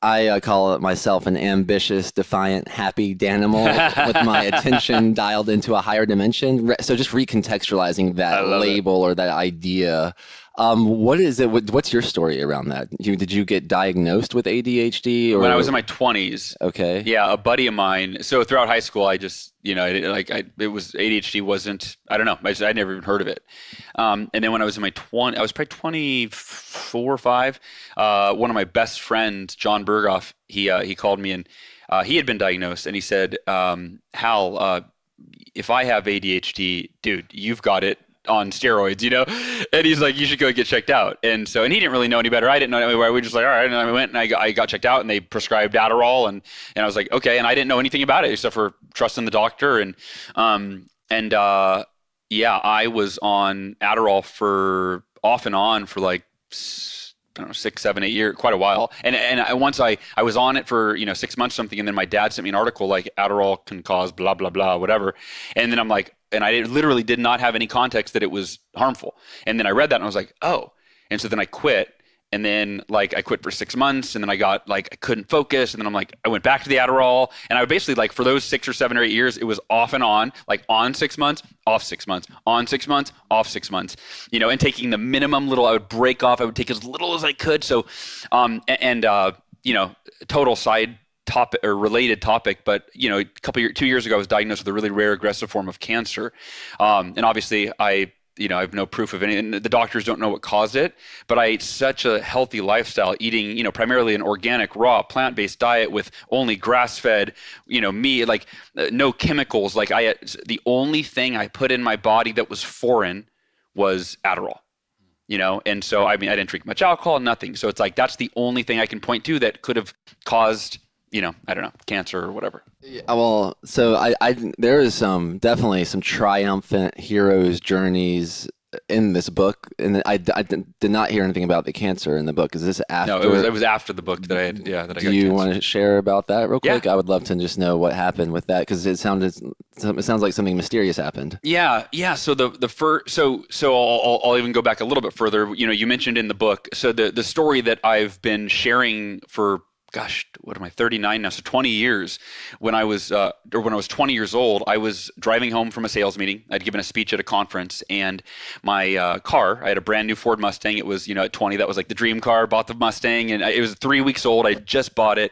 I call it myself an ambitious, defiant, happy Danimal with my attention dialed into a higher dimension. So just recontextualizing I that love it. label or that idea. What is it? What's your story around that? Did you get diagnosed with ADHD When I was or in my 20s, okay? yeah, a buddy of mine. So throughout high school, I just, it was ADHD wasn't, I don't know, I'd never even heard of it. And then when I was in my 20, I was probably 24 or 5. One of my best friends, John Berghoff, he called me and he had been diagnosed, and he said, Hal, if I have ADHD, dude, you've got it on steroids, And he's like, you should go get checked out. And he didn't really know any better. I didn't know any better. We were just like, all right. And I went and I got checked out, and they prescribed Adderall, and I was like, okay. And I didn't know anything about it except for trusting the doctor. Yeah, I was on Adderall for off and on for like, I don't know, 6, 7, 8 years, quite a while. Once I was on it for 6 months or something, and then my dad sent me an article like Adderall can cause blah blah blah whatever, and then I'm like, and I literally did not have any context that it was harmful, and then I read that and I was like, oh, and so then I quit. And then like I quit for 6 months, and then I got like I couldn't focus, and then I'm like I went back to the Adderall, and I basically like for those 6 or 7 or 8 years it was off and on, like on 6 months, off 6 months, on 6 months, off 6 months, and taking the minimum little I would break off, I would take as little as I could. So, total side topic or related topic, but a couple years, 2 years ago I was diagnosed with a really rare aggressive form of cancer, and obviously I have no proof of any, and the doctors don't know what caused it, but I ate such a healthy lifestyle, eating, primarily an organic, raw, plant-based diet with only grass-fed, meat, like no chemicals. Like the only thing I put in my body that was foreign was Adderall, and so, I didn't drink much alcohol, nothing. So it's like, that's the only thing I can point to that could have caused, I don't know, cancer or whatever. Yeah, well, so I there is definitely some triumphant heroes' journeys in this book, and I did not hear anything about the cancer in the book. Is this after? No, it was after the book that I had, that I got Do you cancer. want to share about that real quick? Yeah. I would love to just know what happened with that, because it sounds like something mysterious happened. Yeah. So the first, so I'll even go back a little bit further. You mentioned in the book. So the story that I've been sharing for, gosh, what am I, 39 now? So 20 years. When I was 20 years old, I was driving home from a sales meeting. I'd given a speech at a conference, and my car, I had a brand new Ford Mustang. It was, at 20, that was like the dream car. Bought the Mustang, and it was 3 weeks old. I just bought it,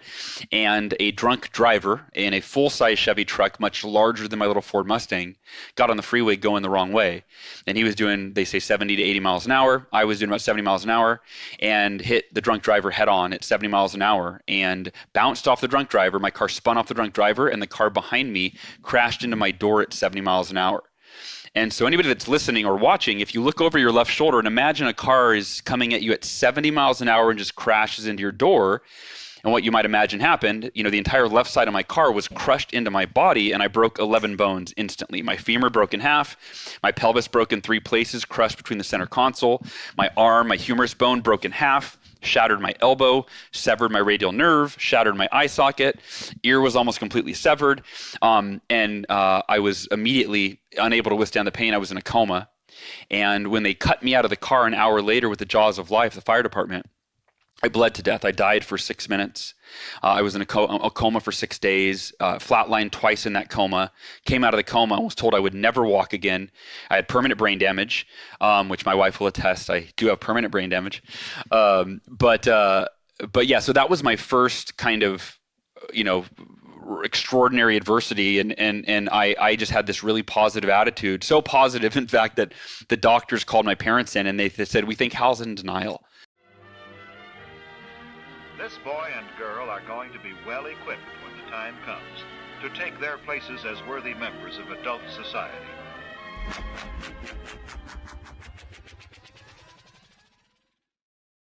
and a drunk driver in a full-size Chevy truck, much larger than my little Ford Mustang, got on the freeway going the wrong way. And he was doing, they say, 70 to 80 miles an hour. I was doing about 70 miles an hour, and hit the drunk driver head on at 70 miles an hour. And bounced off the drunk driver. My car spun off the drunk driver, and the car behind me crashed into my door at 70 miles an hour. And so anybody that's listening or watching, if you look over your left shoulder and imagine a car is coming at you at 70 miles an hour and just crashes into your door, and what you might imagine happened, the entire left side of my car was crushed into my body, and I broke 11 bones instantly. My femur broke in half, my pelvis broke in 3 places, crushed between the center console, my arm, my humerus bone broke in half, shattered my elbow, severed my radial nerve, shattered my eye socket, ear was almost completely severed, and I was immediately unable to withstand the pain. I was in a coma. And when they cut me out of the car an hour later with the jaws of life, the fire department, I bled to death. I died for 6 minutes. I was in a coma for 6 days, flatlined twice in that coma, came out of the coma, and was told I would never walk again. I had permanent brain damage, which my wife will attest. I do have permanent brain damage. But yeah, so that was my first kind of, extraordinary adversity, and I just had this really positive attitude. So positive, in fact, that the doctors called my parents in, and they said, "We think Hal's in denial." This boy and girl are going to be well equipped when the time comes to take their places as worthy members of adult society.